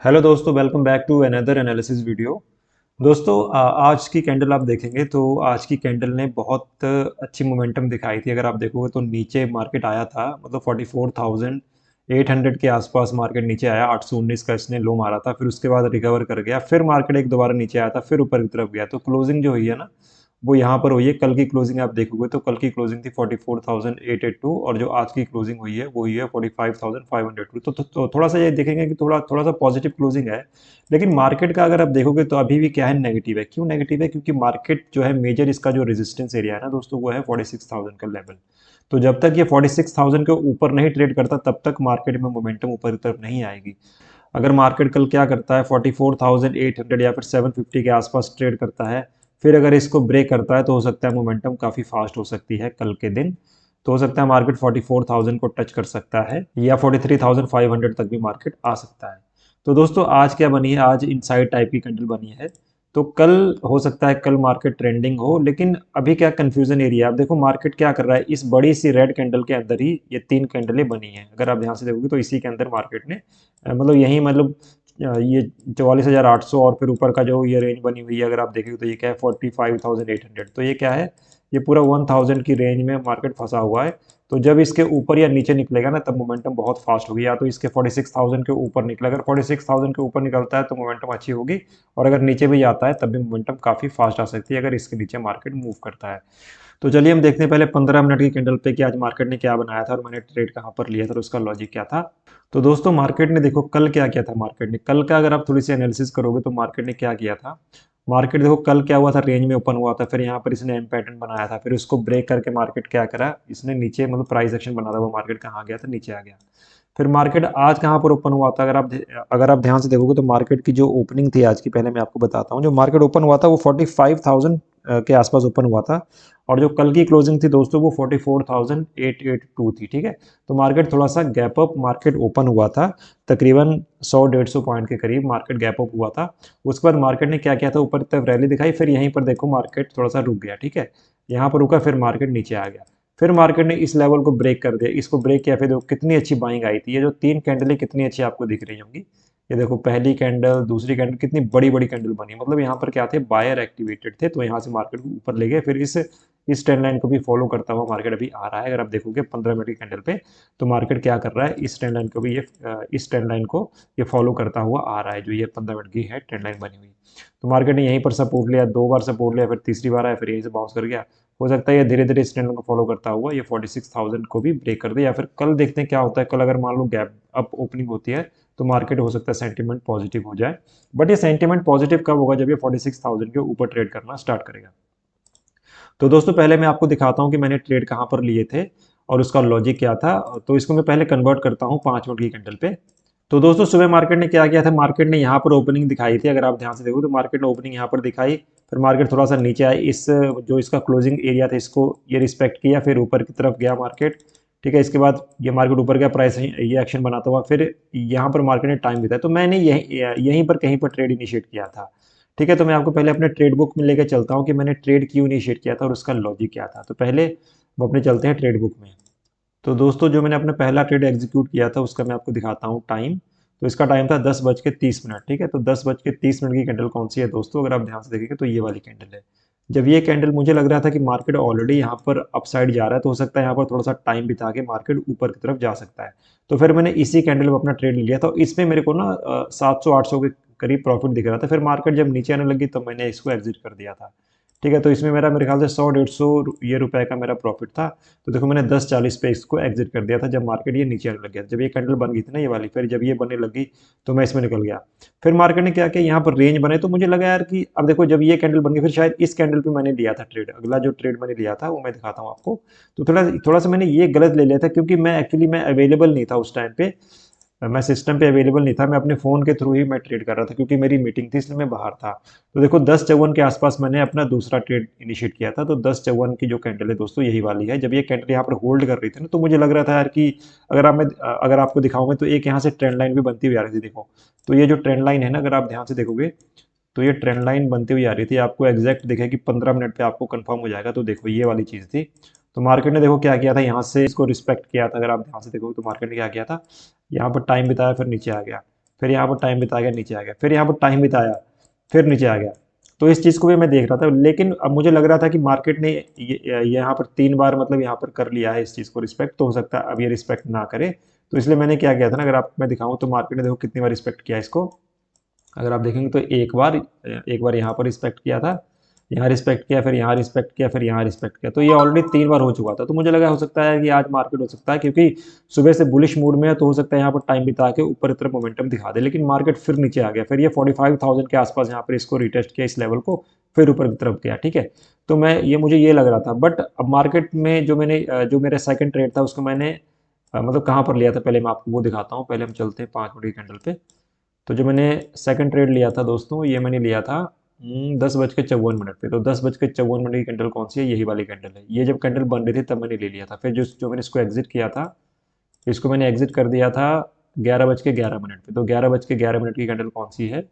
Hello दोस्तों, welcome back to another analysis video. दोस्तों, आज की कैंडल आप देखेंगे तो आज की कैंडल ने बहुत अच्छी मोमेंटम दिखाई थी। अगर आप देखोगे तो नीचे मार्केट आया था, मतलब 44,800 के आसपास मार्केट नीचे आया। 819 का इसने लो मारा था, फिर उसके बाद रिकवर कर गया, फिर मार्केट एक दोबारा नीचे आया था, फिर ऊपर की तरफ गया। तो क्लोजिंग जो हुई है ना, वो यहाँ पर हुई है। कल की क्लोजिंग आप देखोगे तो कल की क्लोजिंग थी 44,882 और जो आज की क्लोजिंग हुई है वो हुई है 45,502। तो थोड़ा सा ये देखेंगे कि थोड़ा थोड़ा सा पॉजिटिव क्लोजिंग है। लेकिन मार्केट का अगर आप देखोगे तो अभी भी क्या है, नेगेटिव है। क्यों नेगेटिव है? क्योंकि मार्केट जो है मेजर इसका जो रेजिस्टेंस एरिया है ना दोस्तों, वो है 46,000 का लेवल। तो जब तक ये 46,000 के ऊपर नहीं ट्रेड करता तब तक मार्केट में मोमेंटम ऊपर की तरफ नहीं आएगी। अगर मार्केट कल क्या करता है, 44,800 या फिर 750 के आसपास ट्रेड करता है, फिर अगर इसको ब्रेक करता है तो हो सकता है मोमेंटम काफ़ी फास्ट हो सकती है कल के दिन। तो हो सकता है मार्केट 44,000 को टच कर सकता है या 43,500 तक भी मार्केट आ सकता है। तो दोस्तों, आज क्या बनी है? आज इनसाइड टाइप की कैंडल बनी है। तो कल हो सकता है कल मार्केट ट्रेंडिंग हो, लेकिन अभी क्या कंफ्यूजन एरिया। आप देखो मार्केट क्या कर रहा है, इस बड़ी सी रेड कैंडल के अंदर ही ये तीन कैंडलें बनी हैं। अगर आप ध्यान से देखोगे तो इसी के अंदर मार्केट ने मतलब यही मतलब ये 44,800 और फिर ऊपर का जो ये रेंज बनी हुई है, अगर आप देखेंगे तो ये क्या है, 45,800। तो ये क्या है, ये पूरा 1000 की रेंज में मार्केट फंसा हुआ है। तो जब इसके ऊपर या नीचे निकलेगा ना, तब मोमेंटम बहुत फास्ट होगी। या तो इसके 46,000 के ऊपर निकला, अगर 46,000 के ऊपर निकलता है तो मोमेंटम अच्छी होगी, और अगर नीचे भी आता है तब भी मोमेंटम काफ़ी फास्ट आ सकती है अगर इसके नीचे मार्केट मूव करता है। तो चलिए हम देखते हैं पहले 15 मिनट की कैंडल पे कि आज मार्केट ने क्या बनाया था और मैंने ट्रेड कहाँ पर लिया था और उसका लॉजिक क्या था। तो दोस्तों, मार्केट ने देखो कल क्या किया था। मार्केट ने कल का अगर आप थोड़ी सी एनालिसिस करोगे तो मार्केट ने क्या किया था। मार्केट देखो कल क्या हुआ था, रेंज में ओपन हुआ था, फिर यहाँ पर इसने एम पैटर्न बनाया था, फिर उसको ब्रेक करके मार्केट क्या करा, इसने नीचे मतलब प्राइस एक्शन बना था, वो मार्केट कहाँ गया था, नीचे आ गया। फिर मार्केट आज कहाँ पर ओपन हुआ था? अगर आप ध्यान से देखोगे तो मार्केट की जो ओपनिंग थी आज की, पहले मैं आपको बताता हूँ। जो मार्केट ओपन हुआ था वो 45,000 के आसपास ओपन हुआ था, और जो कल की क्लोजिंग थी दोस्तों वो 44,882 थी। ठीक है, तो मार्केट थोड़ा सा गैप अप मार्केट ओपन हुआ था, तकरीबन 100-150 पॉइंट के करीब मार्केट गैप अप हुआ था। उसके बाद मार्केट ने क्या किया था, ऊपर तरफ रैली दिखाई, फिर यहीं पर देखो मार्केट थोड़ा सा रुक गया। ठीक है, यहाँ पर रुका, फिर मार्केट नीचे आ गया, फिर मार्केट ने इस लेवल को ब्रेक कर दिया, इसको ब्रेक किया। फिर देखो कितनी अच्छी बाइंग आई थी। ये जो तीन कैंडलें कितनी अच्छी आपको दिख रही होंगी। ये देखो पहली कैंडल, दूसरी कैंडल, कितनी बड़ी बड़ी कैंडल बनी। मतलब यहाँ पर क्या थे, बायर एक्टिवेटेड थे, तो यहाँ से मार्केट को ऊपर ले गए। फिर इस ट्रेंड लाइन को भी फॉलो करता हुआ मार्केट अभी आ रहा है। अगर आप देखोगे 15 मिनट की कैंडल पे तो मार्केट क्या कर रहा है, इस ट्रेंड लाइन को भी इस ट्रेंड लाइन को ये फॉलो करता हुआ आ रहा है, जो ये 15 मिनट की है ट्रेंड लाइन बनी हुई। तो मार्केट ने यहीं पर सपोर्ट लिया, दो बार सपोर्ट लिया, फिर तीसरी बार आया, फिर यहीं से बाउंस कर गया। हो सकता है ये धीरे धीरे इस ट्रेंड को फॉलो करता हुआ ये 46,000 को भी ब्रेक कर दे, या फिर कल देखते हैं क्या होता है। कल अगर मान लो गैप अप ओपनिंग होती है तो मार्केट हो सकता है सेंटीमेंट पॉजिटिव हो जाए। बट ये सेंटीमेंट पॉजिटिव कब होगा? जब ये 46,000 के ऊपर ट्रेड करना स्टार्ट करेगा। तो दोस्तों, पहले मैं आपको दिखाता हूँ कि मैंने ट्रेड कहाँ पर लिए थे और उसका लॉजिक क्या था। तो इसको मैं पहले कन्वर्ट करता हूँ 5 मिनट की कैंडल पे। तो दोस्तों, सुबह मार्केट ने क्या किया था, मार्केट ने यहाँ पर ओपनिंग दिखाई थी। अगर आप ध्यान से देखो तो मार्केट ने ओपनिंग यहाँ पर दिखाई, फिर मार्केट थोड़ा सा नीचे आई, इस जो इसका क्लोजिंग एरिया था इसको ये रिस्पेक्ट किया, फिर ऊपर की तरफ गया मार्केट। ठीक है, इसके बाद ये मार्केट ऊपर गया, प्राइस ये एक्शन बनाता हुआ, फिर यहाँ पर मार्केट ने टाइम बिताया। तो मैंने यहीं पर कहीं पर ट्रेड इनिशिएट किया था। ठीक है, तो मैं आपको पहले अपने ट्रेड बुक में लेकर चलता हूँ कि मैंने ट्रेड क्यों इनिशिएट किया था और उसका लॉजिक क्या था। तो पहले हम अपने चलते हैं ट्रेड बुक में। तो दोस्तों, जो मैंने अपना पहला ट्रेड एग्जीक्यूट किया था उसका मैं आपको दिखाता हूँ टाइम। तो इसका टाइम था 10:30। ठीक है, तो 10:30 की कैंडल कौन सी है दोस्तों? अगर आप ध्यान से देखेंगे तो ये वाली कैंडल है। जब ये कैंडल, मुझे लग रहा था कि मार्केट ऑलरेडी यहाँ पर अपसाइड जा रहा है, तो हो सकता है यहाँ पर थोड़ा सा टाइम बिता के मार्केट ऊपर की तरफ जा सकता है। तो फिर मैंने इसी कैंडल में अपना ट्रेड लिया था। इसमें मेरे को ना 700-800 के करीब प्रॉफिट दिख रहा था। फिर मार्केट जब नीचे आने लगी तो मैंने इसको एग्जिट कर दिया था। ठीक है, तो इसमें मेरे ख्याल से 100-150 ये रुपए का मेरा प्रॉफिट था। तो देखो मैंने 10:40 पे इसको एग्जिट कर दिया था जब मार्केट ये नीचे आने लग गया। जब ये कैंडल बन गई थी ना ये वाली, फिर जब ये बनने लगी तो मैं इसमें निकल गया। फिर मार्केट ने क्या किया, यहाँ पर रेंज बने, तो मुझे लगा यार कि अब देखो जब ये कैंडल बन गई, फिर शायद इस कैंडल पे मैंने लिया था ट्रेड। अगला जो ट्रेड मैंने लिया था वो मैं दिखाता हूँ आपको। तो थोड़ा थोड़ा सा मैंने ये गलत ले लिया था, क्योंकि मैं अवेलेबल नहीं था उस टाइम पे। मैं सिस्टम पे अवेलेबल नहीं था, मैं अपने फ़ोन के थ्रू ही मैं ट्रेड कर रहा था, क्योंकि मेरी मीटिंग थी इसलिए मैं बाहर था। तो देखो 10:54 के आसपास मैंने अपना दूसरा ट्रेड इनिशिएट किया था। तो 10:54 की जो कैंडल है दोस्तों यही वाली है। जब ये कैंडल यहाँ पर होल्ड कर रही थी ना, तो मुझे लग रहा था यार कि अगर आपको दिखाऊं मैं, तो एक यहाँ से ट्रेंड लाइन भी बनती हुई आ रही थी। देखो, तो ये जो ट्रेंड लाइन है ना, अगर आप ध्यान से देखोगे तो ये ट्रेंड लाइन बनती हुई आ रही थी। आपको एग्जैक्ट दिखेगी 15 मिनट पे आपको कंफर्म हो जाएगा। तो देखो ये वाली चीज़ थी। तो मार्केट ने देखो क्या किया था, यहाँ से इसको रिस्पेक्ट किया था। अगर आप ध्यान से देखोगे तो मार्केट ने क्या किया था, यहाँ पर टाइम बिताया, फिर नीचे आ गया। फिर यहाँ पर टाइम बिता गया, नीचे आ गया, फिर यहाँ पर टाइम बिताया, फिर नीचे आ गया। तो इस चीज़ को भी मैं देख रहा था, लेकिन अब मुझे लग रहा था कि मार्केट ने यहाँ पर 3 बार मतलब यहाँ पर कर लिया है इस चीज़ को रिस्पेक्ट, तो हो सकता है अब ये रिस्पेक्ट ना करे। तो इसलिए मैंने क्या किया था ना, अगर आप मैं दिखाऊँ तो मार्केट ने देखो कितनी बार रिस्पेक्ट किया इसको। अगर आप देखेंगे तो एक बार यहाँ पर रिस्पेक्ट किया था, यहाँ रिस्पेक्ट किया, फिर यहाँ रिस्पेक्ट किया, फिर यहाँ रिस्पेक्ट किया, तो ये ऑलरेडी 3 बार हो चुका था। तो मुझे लगा हो सकता है कि आज मार्केट हो सकता है, क्योंकि सुबह से बुलिश मूड में है, तो हो सकता है यहाँ पर टाइम बिता के ऊपर की तरफ मोमेंटम दिखा दे, लेकिन मार्केट फिर नीचे आ गया। फिर ये 45,000 के आसपास यहाँ पर इसको रिटेस्ट किया, इस लेवल को, फिर ऊपर की तरफ गया। ठीक है, तो मुझे ये लग रहा था, बट अब मार्केट में जो मेरा सेकंड ट्रेड था उसको मैंने मतलब कहाँ पर लिया था, पहले मैं आपको वो दिखाता हूँ। पहले हम चलते हैं 5 मिनट की कैंडल पे। तो जो मैंने सेकंड ट्रेड लिया था दोस्तों, ये मैंने लिया था 10:54 पे। तो 10:54 की कैंडल कौन सी है, यही वाली कैंडल है। ये जब कैंडल बन रही थी तब मैंने ले लिया था। फिर जो जो मैंने इसको एग्जिट किया था, इसको मैंने एग्जिट कर दिया था 11:11 पे। तो 11:11 की कैंडल कौन सी है,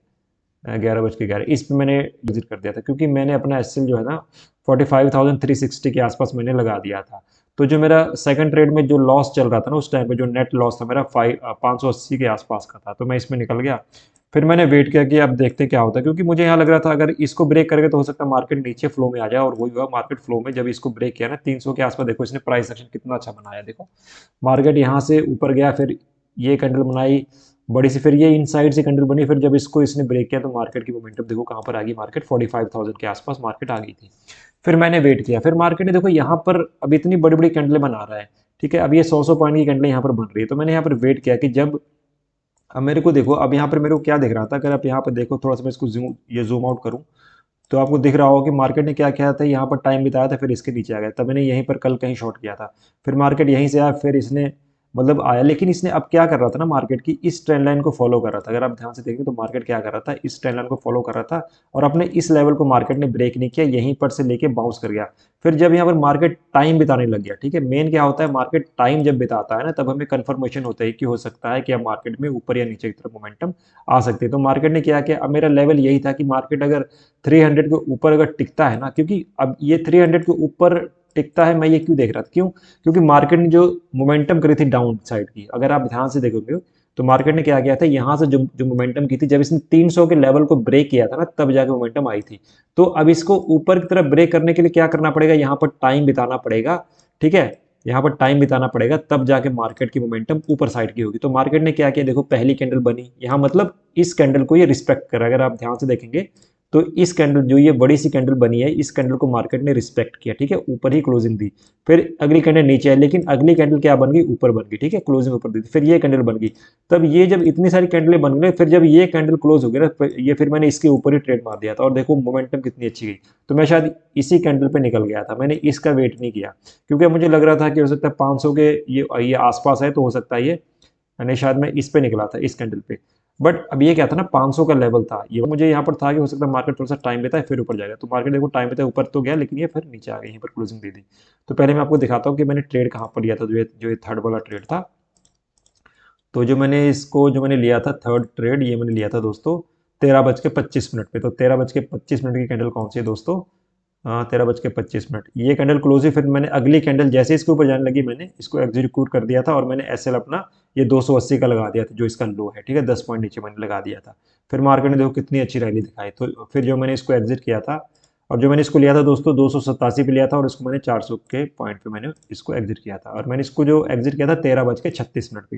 11:11, इस पे मैंने विजिट कर दिया था, क्योंकि मैंने अपना एसएल जो है ना 45,360 के आसपास मैंने लगा दिया था। तो जो मेरा सेकंड ट्रेड में जो लॉस चल रहा था ना उस टाइम पे, जो नेट लॉस था मेरा 580 के आसपास का था, तो मैं इसमें निकल गया। फिर मैंने वेट किया कि अब देखते क्या होता है, क्योंकि मुझे यहाँ लग रहा था अगर इसको ब्रेक करेगा तो हो सकता है मार्केट नीचे फ्लो में आ जाए, और वही हुआ। मार्केट फ्लो में जब इसको ब्रेक किया ना 300 के आसपास, देखो इसने प्राइस एक्शन कितना अच्छा बनाया। देखो मार्केट यहाँ से ऊपर गया, फिर ये कैंडल बनाई बड़ी सी, फिर ये इनसाइड से कैंडल बनी, फिर जब इसको इसने ब्रेक किया तो मार्केट की मोमेंटम देखो कहाँ पर आ गई, मार्केट 45,000 के आसपास मार्केट आ गई थी। फिर मैंने वेट किया, फिर मार्केट ने देखो यहाँ पर अब इतनी बड़ी बड़ी कैंडलें बना रहा है। ठीक है, अब ये 100 पॉइंट की कैंडलें यहाँ पर बन रही है, तो मैंने यहाँ पर वेट किया कि जब अब मेरे को देखो, अब यहाँ पर मेरे को क्या दिख रहा था, अगर आप यहाँ पर देखो थोड़ा सा मैं इसको जूम आउट करूँ तो आपको दिख रहा होगा कि मार्केट ने क्या किया था, यहाँ पर टाइम बिताया था, फिर इसके नीचे आ गया। तब मैंने यहीं पर कल कहीं शॉर्ट किया था, फिर मार्केट यहीं से आया, फिर इसने मतलब आया, लेकिन इसने अब क्या कर रहा था ना, मार्केट की इस ट्रेंड लाइन को फॉलो कर रहा था। अगर आप ध्यान से देखेंगे तो मार्केट क्या कर रहा था, इस ट्रेंड लाइन को फॉलो कर रहा था, और अपने इस लेवल को मार्केट ने ब्रेक नहीं किया, यहीं पर से लेके बाउंस कर गया। फिर जब यहाँ पर मार्केट टाइम बिताने लग गया, ठीक है, मेन क्या होता है, मार्केट टाइम जब बिताता है ना, तब हमें कंफर्मेशन होता है कि हो सकता है कि अब मार्केट में ऊपर या नीचे की तरफ मोमेंटम आ सकती है। तो मार्केट ने क्या किया, अब मेरा लेवल यही था कि मार्केट अगर 300 के ऊपर अगर टिकता है ना, क्योंकि अब ये 300 के ऊपर टिकता है, मैं ये क्यों देख रहा था, क्यों, क्योंकि मार्केट ने जो मोमेंटम करी थी डाउन साइड की, अगर आप ध्यान से देखोगे तो मार्केट ने क्या किया था, यहाँ से जो जो मोमेंटम की थी, जब इसने 300 के लेवल को ब्रेक किया था ना, तब जाके मोमेंटम आई थी। तो अब इसको ऊपर की तरफ ब्रेक करने के लिए क्या करना पड़ेगा, यहाँ पर टाइम बिताना पड़ेगा। ठीक है, यहाँ पर टाइम बिताना पड़ेगा, तब जाके मार्केट की मोमेंटम ऊपर साइड की होगी। तो मार्केट ने क्या किया, देखो पहली कैंडल बनी यहाँ, मतलब इस कैंडल को ये रिस्पेक्ट कर रहा है। अगर आप ध्यान से देखेंगे तो इस कैंडल, जो ये बड़ी सी कैंडल बनी है, इस कैंडल को मार्केट ने रिस्पेक्ट किया। ठीक है, ऊपर ही क्लोजिंग दी, फिर अगली कैंडल नीचे आई, लेकिन अगली कैंडल क्या बन गई, ऊपर बन गई। ठीक है, क्लोजिंग ऊपर दी थी, फिर ये कैंडल बन गई। तब ये जब इतनी सारी कैंडलें बन गई, फिर जब ये कैंडल क्लोज हो गई ना, ये फिर मैंने इसके ऊपर ही ट्रेड मार दिया था, और देखो मोमेंटम कितनी अच्छी गई। तो मैं शायद इसी कैंडल पे निकल गया था, मैंने इसका वेट नहीं किया, क्योंकि मुझे लग रहा था कि हो सकता है 500 के ये आसपास है, तो हो सकता है ये, मैंने शायद मैं इस पे निकला था, इस कैंडल पे। बट अब ये क्या था ना, 500 का लेवल था, ये मुझे यहाँ पर था कि हो सकता है मार्केट थोड़ा सा टाइम लेता है फिर ऊपर जाएगा। तो मार्केट देखो टाइम लेता है, ऊपर तो गया, लेकिन ये फिर नीचे आ गया, यहीं पर क्लोजिंग दे दी। तो पहले मैं आपको दिखाता हूँ कि मैंने ट्रेड कहाँ पर लिया था, जो ये थर्ड वाला ट्रेड था। तो जो मैंने लिया था थर्ड ट्रेड, ये मैंने लिया था दोस्तों 13:25 पे। तो 13:25 की कैंडल कौन सी है दोस्तों, 13:25, ये कैंडल क्लोज हुई, फिर मैंने अगली कैंडल जैसे इसके ऊपर जाने लगी, मैंने इसको एग्जीक्यूट कर दिया था, और मैंने एसएल अपना ये 280 का लगा दिया था, जो इसका लो है। ठीक है, 10 पॉइंट नीचे मैंने लगा दिया था। फिर मार्केट ने देखो कितनी अच्छी रैली दिखाई। तो फिर जो मैंने इसको एग्जिट किया था, और जो मैंने इसको लिया था दोस्तों 287 पे लिया था, और इसको मैंने 400 के पॉइंट पे मैंने इसको एग्जिट किया था, और मैंने इसको जो एग्जिट किया था 13:36 पे।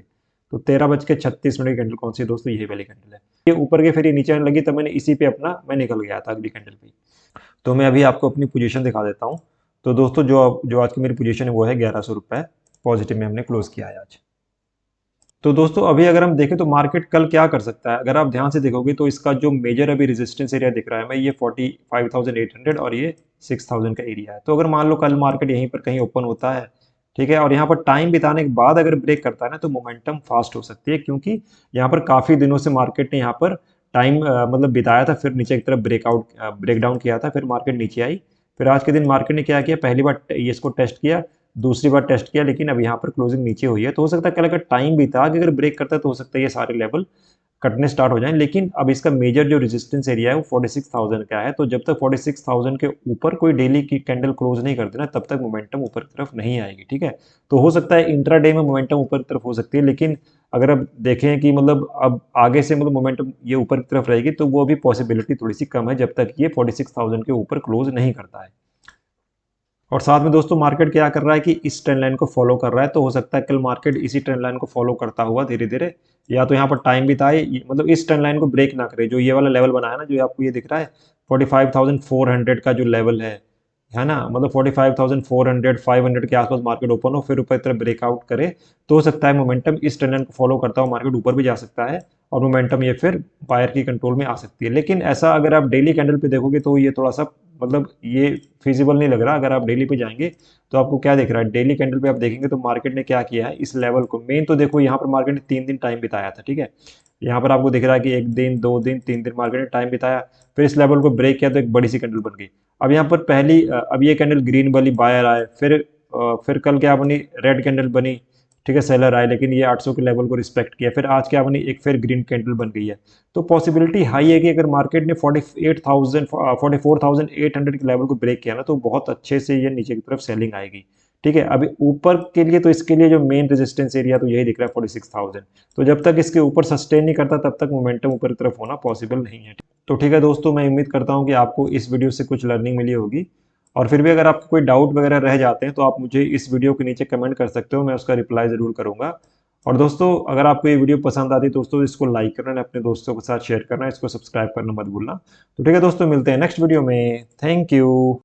तो 13:36 की कैंडल कौन सी है दोस्तों, यही वाली कैंडल है। ये ऊपर के फिर ये नीचे आने लगी, तब मैंने इसी पे अपना मैं निकल गया था अगली कैंडल पे। तो मैं अभी आपको अपनी पोजीशन दिखा देता हूँ। तो दोस्तों जो जो आज की मेरी पोजीशन है वो है 1100 रुपये, पॉजिटिव में हमने क्लोज किया है आज। तो दोस्तों अभी अगर हम देखें तो मार्केट कल क्या कर सकता है, अगर आप ध्यान से देखोगे तो इसका जो मेजर अभी रेजिस्टेंस एरिया दिख रहा है, मैं ये 45,800 और ये 6,000 का एरिया है। तो अगर मान लो कल मार्केट यहीं पर कहीं ओपन होता है, ठीक है, और यहाँ पर टाइम बिताने के बाद अगर ब्रेक करता है ना, तो मोमेंटम फास्ट हो सकती है, क्योंकि यहाँ पर काफ़ी दिनों से मार्केट ने यहाँ पर टाइम मतलब बिताया था, फिर नीचे की तरफ ब्रेक डाउन किया था, फिर मार्केट नीचे आई। फिर आज के दिन मार्केट ने क्या किया, पहली बार ये इसको टेस्ट किया, दूसरी बार टेस्ट किया, लेकिन अब यहाँ पर क्लोजिंग नीचे हुई है। तो हो सकता है कल अगर टाइम भी था कि अगर ब्रेक करता है तो हो सकता है ये सारे लेवल कटने स्टार्ट हो जाएं, लेकिन अब इसका मेजर जो रेजिस्टेंस एरिया है वो 46,000 का है। तो जब तक 46,000 के ऊपर कोई डेली की कैंडल क्लोज नहीं करते ना, तब तक मोमेंटम ऊपर की तरफ नहीं आएगी। ठीक है, तो हो सकता है इंट्राडे में मोमेंटम ऊपर की तरफ हो सकती है, लेकिन अगर आप देखें कि मतलब अब आगे से मतलब मोमेंटम ये ऊपर की तरफ रहेगी, तो वो भी पॉसिबिलिटी थोड़ी सी कम है जब तक ये 46,000 के ऊपर क्लोज नहीं करता है। और साथ में दोस्तों मार्केट क्या कर रहा है कि इस ट्रेंड लाइन को फॉलो कर रहा है, तो हो सकता है कल मार्केट इसी ट्रेंड लाइन को फॉलो करता हुआ धीरे धीरे या तो यहाँ पर टाइम बिताए, मतलब इस ट्रेंड लाइन को ब्रेक ना करे। जो ये वाला लेवल बना है ना, जो आपको ये दिख रहा है 45,400 का जो लेवल है ना, मतलब 45,400 500 के आसपास मार्केट ओपन हो, फिर ऊपर तरफ ब्रेकआउट करे, तो हो सकता है मोमेंटम इस ट्रेंड लाइन को फॉलो करता हुआ मार्केट ऊपर भी जा सकता है और मोमेंटम ये फिर बायर की कंट्रोल में आ सकती है। लेकिन ऐसा अगर आप डेली कैंडल पे देखोगे तो ये थोड़ा सा मतलब ये फिजिबल नहीं लग रहा। अगर आप डेली पे जाएंगे तो आपको क्या दिख रहा है, डेली कैंडल पे आप देखेंगे तो मार्केट ने क्या किया है, इस लेवल को मेन तो देखो, यहाँ पर मार्केट ने 3 दिन टाइम बिताया था। ठीक है, यहाँ पर आपको दिख रहा है कि 1 दिन 2 दिन 3 दिन मार्केट ने टाइम बिताया, फिर इस लेवल को ब्रेक किया तो एक बड़ी सी कैंडल बन गई। अब यहाँ पर अब ये कैंडल ग्रीन वाली बायर आए, फिर कल क्या बनी, रेड कैंडल बनी। ठीक है, सेलर आए, लेकिन ये 800 के लेवल को रिस्पेक्ट किया, फिर आज क्या बनी, एक फिर ग्रीन कैंडल बन गई है। तो पॉसिबिलिटी हाई है कि अगर मार्केट ने 44,800 के लेवल को ब्रेक किया ना, तो बहुत अच्छे से ये नीचे की तरफ सेलिंग आएगी। ठीक है, अभी ऊपर के लिए तो इसके लिए जो मेन रेजिस्टेंस एरिया तो यही दिख रहा है 46,000। तो जब तक इसके ऊपर सस्टेन नहीं करता तब तक मोमेंटम ऊपर की तरफ होना पॉसिबल नहीं है। तो ठीक है दोस्तों, मैं उम्मीद करता हूँ कि आपको इस वीडियो से कुछ लर्निंग मिली होगी। और फिर भी अगर आपको कोई डाउट वगैरह रह जाते हैं तो आप मुझे इस वीडियो के नीचे कमेंट कर सकते हो, मैं उसका रिप्लाई ज़रूर करूँगा। और दोस्तों अगर आपको ये वीडियो पसंद आती है दोस्तों, इसको लाइक करना, अपने दोस्तों के साथ शेयर करना, इसको सब्सक्राइब करना मत भूलना। तो ठीक है दोस्तों, मिलते हैं नेक्स्ट वीडियो में। Thank you.